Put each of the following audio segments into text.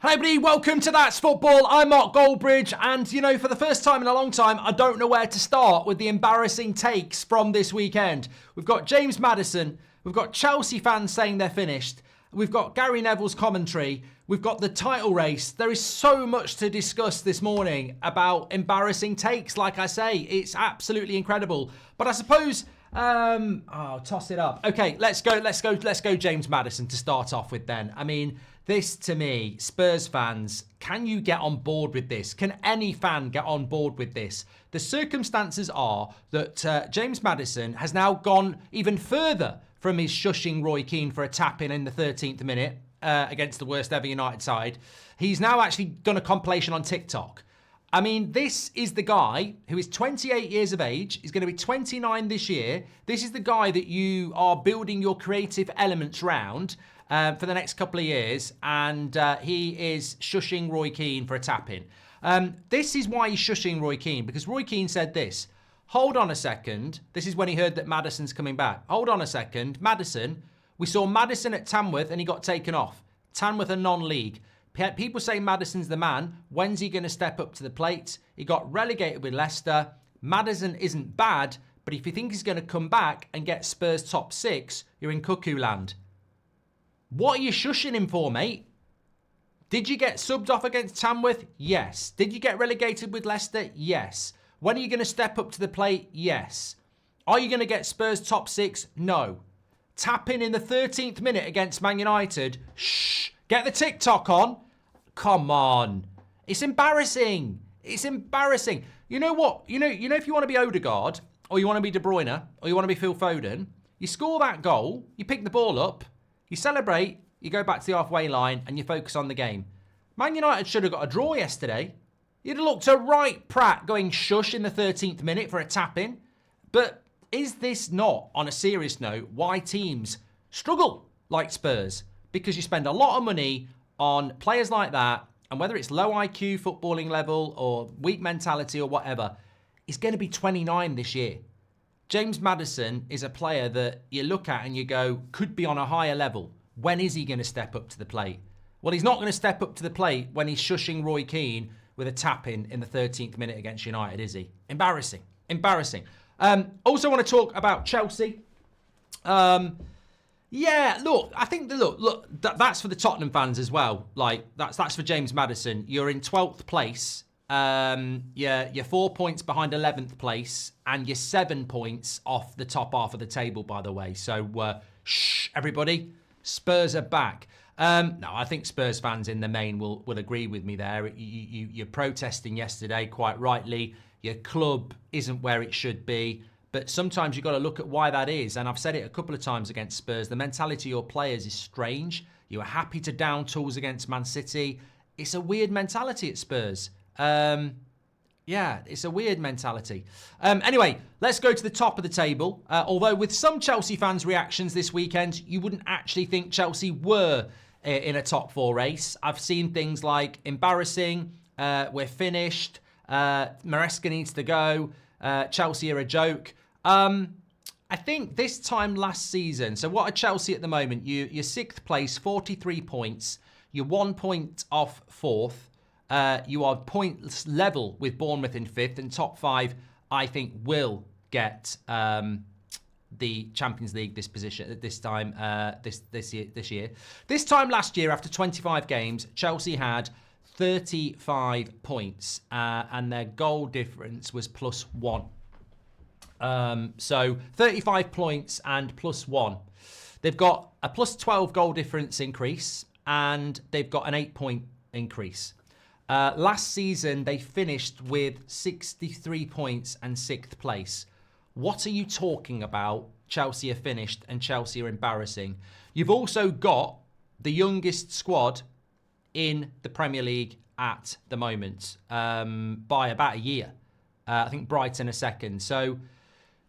Hi everybody, welcome to That's Football. I'm Mark Goldbridge, and you know, for the first time in a long time, I don't know where to start with the embarrassing takes from this weekend. We've got James Maddison, we've got Chelsea fans saying they're finished, we've got Gary Neville's commentary, we've got the title race. There is so much to discuss this morning about embarrassing takes. Like I say, it's absolutely incredible. But I suppose, I'll toss it up. Okay, let's go James Maddison to start off with then. I mean, this, to me, Spurs fans, can you get on board with this? Can any fan get on board with this? The circumstances are that James Maddison has now gone even further from his shushing Roy Keane for a tap-in the 13th minute against the worst ever United side. He's now actually done a compilation on TikTok. I mean, this is the guy who is 28 years of age. He's going to be 29 this year. This is the guy that you are building your creative elements round for the next couple of years, and he is shushing Roy Keane for a tap-in. This is why he's shushing Roy Keane, because Roy Keane said this. Hold on a second. This is when he heard that Maddison's coming back. Hold on a second. Maddison, we saw Maddison at Tamworth and he got taken off. Tamworth are non-league. People say Maddison's the man. When's he going to step up to the plate? He got relegated with Leicester. Maddison isn't bad, but if you think he's going to come back and get Spurs top six, you're in cuckoo land. What are you shushing him for, mate? Did you get subbed off against Tamworth? Yes. Did you get relegated with Leicester? Yes. When are you going to step up to the plate? Yes. Are you going to get Spurs top six? No. Tap in the 13th minute against Man United? Shh. Get the TikTok on. Come on. It's embarrassing. It's embarrassing. You know what? You know if you want to be Odegaard, or you want to be De Bruyne, or you want to be Phil Foden, you score that goal, you pick the ball up, you celebrate, you go back to the halfway line, and you focus on the game. Man United should have got a draw yesterday. You'd have looked a right prat going shush in the 13th minute for a tap-in. But is this not, on a serious note, why teams struggle like Spurs? Because you spend a lot of money on players like that, and whether it's low IQ footballing level or weak mentality or whatever, he's going to be 29 this year. James Maddison is a player that you look at and you go, could be on a higher level. When is he going to step up to the plate? Well, he's not going to step up to the plate when he's shushing Roy Keane with a tap-in the 13th minute against United, is he? Embarrassing. Embarrassing. Also want to talk about Chelsea. Yeah, look, I think that's for the Tottenham fans as well. Like, that's for James Maddison. You're in 12th place. You're 4 points behind 11th place, and you're 7 points off the top half of the table, by the way. So, shh, everybody. Spurs are back. No, I think Spurs fans in the main will agree with me there. You're protesting yesterday, quite rightly. Your club isn't where it should be. But sometimes you've got to look at why that is. And I've said it a couple of times against Spurs. The mentality of your players is strange. You are happy to down tools against Man City. It's a weird mentality at Spurs. Yeah, it's a weird mentality. Anyway, let's go to the top of the table. Although with some Chelsea fans' reactions this weekend, you wouldn't actually think Chelsea were in a top four race. I've seen things like embarrassing, we're finished, Maresca needs to go, Chelsea are a joke. I think this time last season, so what are Chelsea at the moment? You're sixth place, 43 points. You're 1 point off fourth. You are points level with Bournemouth in fifth, and top five, I think, will get the Champions League this year. This time last year, after 25 games, Chelsea had 35 points, and their goal difference was +1. So 35 points and +1. They've got a +12 goal difference increase, and they've got an 8-point increase. Last season, they finished with 63 points and 6th place. What are you talking about? Chelsea are finished and Chelsea are embarrassing. You've also got the youngest squad in the Premier League at the moment by about a year. I think Brighton are second. So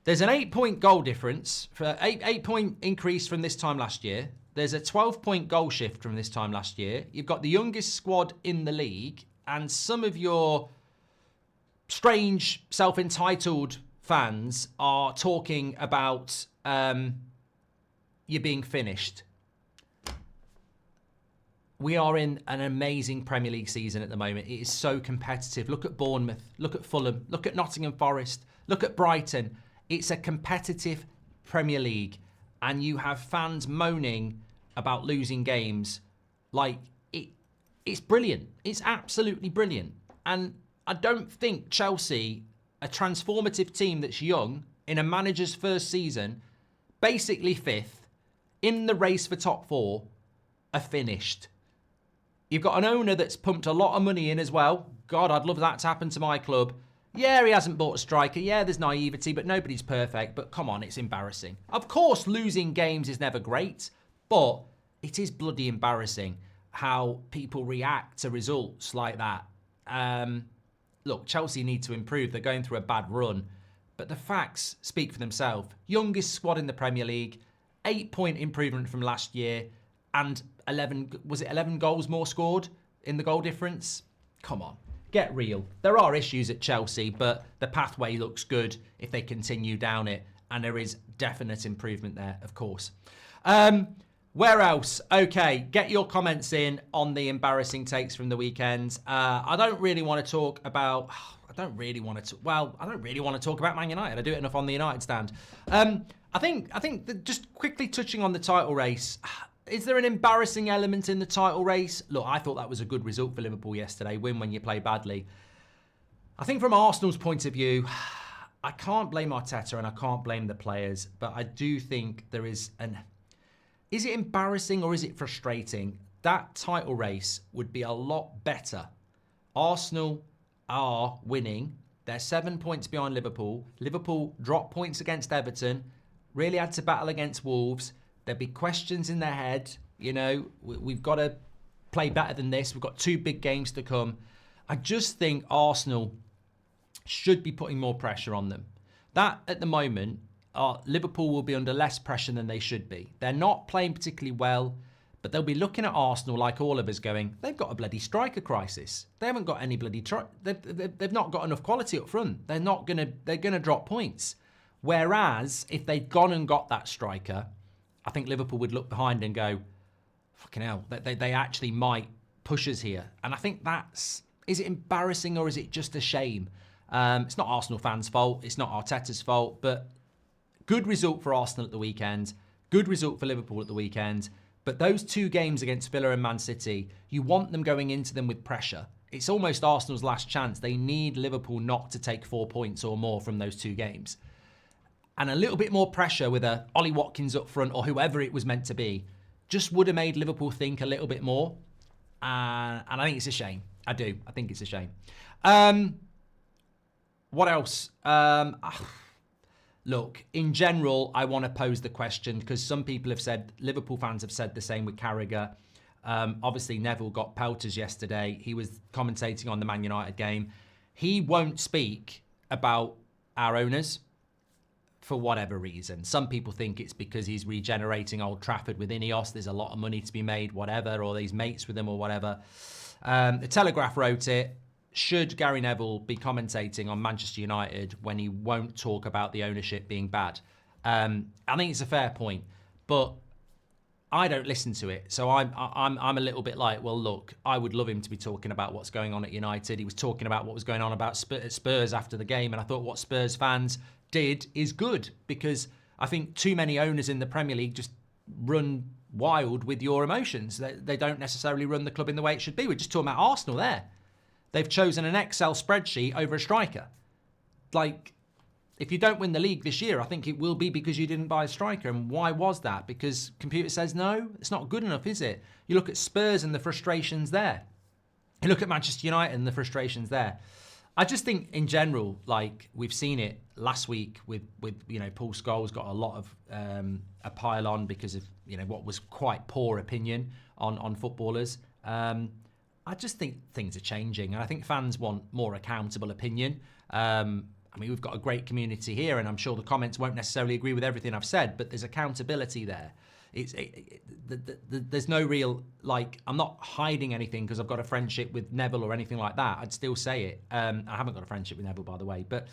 there's an 8-point goal difference, for 8-point increase from this time last year. There's a 12-point goal shift from this time last year. You've got the youngest squad in the league, and some of your strange, self-entitled fans are talking about you being finished. we are in an amazing Premier League season at the moment. It is so competitive. Look at Bournemouth, look at Fulham, look at Nottingham Forest, look at Brighton. It's a competitive Premier League, and you have fans moaning about losing games. Like, it's brilliant. It's absolutely brilliant. And I don't think Chelsea, a transformative team that's young, in a manager's first season, basically fifth, in the race for top four, are finished. You've got an owner that's pumped a lot of money in as well. God, I'd love that to happen to my club. Yeah, he hasn't bought a striker. Yeah, there's naivety, but nobody's perfect. But come on, it's embarrassing. Of course, losing games is never great, but it is bloody embarrassing how people react to results like that. Look, Chelsea need to improve. They're going through a bad run, but the facts speak for themselves. Youngest squad in the Premier League, 8-point improvement from last year, and 11 goals more scored in the goal difference? Come on, get real. There are issues at Chelsea, but the pathway looks good if they continue down it, and there is definite improvement there, of course. Where else? Okay, get your comments in on the embarrassing takes from the weekend. I don't really want to talk about Man United. I do it enough on the United stand. I think that just quickly touching on the title race, is there an embarrassing element in the title race? Look, I thought that was a good result for Liverpool yesterday. Win when you play badly. I think from Arsenal's point of view, I can't blame Arteta and I can't blame the players, but I do think there is an... Is it embarrassing or is it frustrating? That title race would be a lot better. Arsenal are winning. They're 7 points behind Liverpool. Liverpool dropped points against Everton. Really had to battle against Wolves. There'd be questions in their head. You know, we've got to play better than this. We've got 2 big games to come. I just think Arsenal should be putting more pressure on them. That, at the moment, Liverpool will be under less pressure than they should be. They're not playing particularly well, but they'll be looking at Arsenal like all of us going, they've got a bloody striker crisis. They haven't got any bloody... They've not got enough quality up front. They're gonna drop points. Whereas, if they'd gone and got that striker, I think Liverpool would look behind and go, fucking hell, they actually might push us here. And I think that's... Is it embarrassing or is it just a shame? It's not Arsenal fans' fault. It's not Arteta's fault, but... Good result for Arsenal at the weekend. Good result for Liverpool at the weekend. But those 2 games against Villa and Man City, you want them going into them with pressure. It's almost Arsenal's last chance. They need Liverpool not to take 4 points or more from those 2 games. And a little bit more pressure with a Ollie Watkins up front or whoever it was meant to be just would have made Liverpool think a little bit more. And I think it's a shame. I do. I think it's a shame. What else? Look, in general, I want to pose the question because some people have said, Liverpool fans have said the same with Carragher. Obviously, Neville got pelters yesterday. He was commentating on the Man United game. He won't speak about our owners for whatever reason. Some people think it's because he's regenerating Old Trafford with Ineos. There's a lot of money to be made, whatever, or he's mates with them or whatever. The Telegraph wrote it. Should Gary Neville be commentating on Manchester United when he won't talk about the ownership being bad? I think it's a fair point, but I don't listen to it. So I'm a little bit like, well, look, I would love him to be talking about what's going on at United. He was talking about what was going on about Spurs after the game, and I thought what Spurs fans did is good because I think too many owners in the Premier League just run wild with your emotions. They don't necessarily run the club in the way it should be. We're just talking about Arsenal there. They've chosen an Excel spreadsheet over a striker. Like, if you don't win the league this year, I think it will be because you didn't buy a striker. And why was that? Because computer says no, it's not good enough, is it? You look at Spurs and the frustrations there. You look at Manchester United and the frustrations there. I just think in general, like we've seen it last week with Paul Scholes got a lot of a pile on because of what was quite poor opinion on footballers. I just think things are changing, and I think fans want more accountable opinion. We've got a great community here, and I'm sure the comments won't necessarily agree with everything I've said, but there's accountability there. There's no real, I'm not hiding anything because I've got a friendship with Neville or anything like that. I'd still say it. I haven't got a friendship with Neville, by the way. But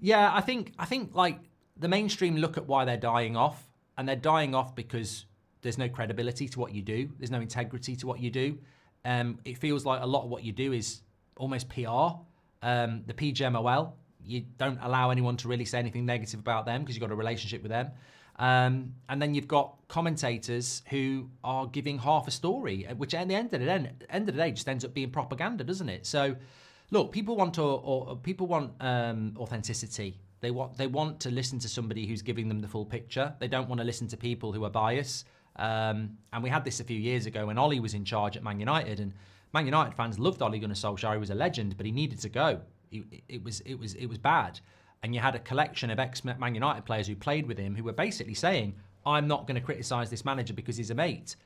yeah, I think the mainstream look at why they're dying off, and they're dying off because there's no credibility to what you do. There's no integrity to what you do. It feels like a lot of what you do is almost PR. The PGMOL, you don't allow anyone to really say anything negative about them because you've got a relationship with them. And then you've got commentators who are giving half a story, which at the end of the day just ends up being propaganda, doesn't it? So, look, people want authenticity. They want to listen to somebody who's giving them the full picture. They don't want to listen to people who are biased. And we had this a few years ago when Ollie was in charge at Man United, and Man United fans loved Ole Gunnar Solskjaer. He was a legend, but he needed to go. It was bad. And you had a collection of ex-Man United players who played with him who were basically saying, I'm not going to criticise this manager because he's a mate.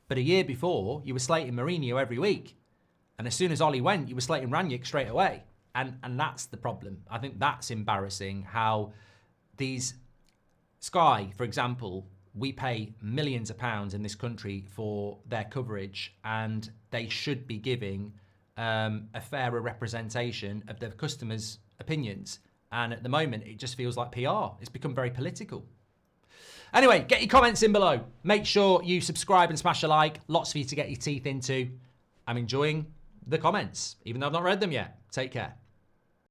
But a year before, you were slating Mourinho every week. And as soon as Ollie went, you were slating Ranić straight away. And that's the problem. I think that's embarrassing how these... Sky, for example, we pay millions of pounds in this country for their coverage, and they should be giving a fairer representation of their customers' opinions. And at the moment, it just feels like PR. It's become very political. Anyway, get your comments in below. Make sure you subscribe and smash a like. Lots for you to get your teeth into. I'm enjoying the comments, even though I've not read them yet. Take care.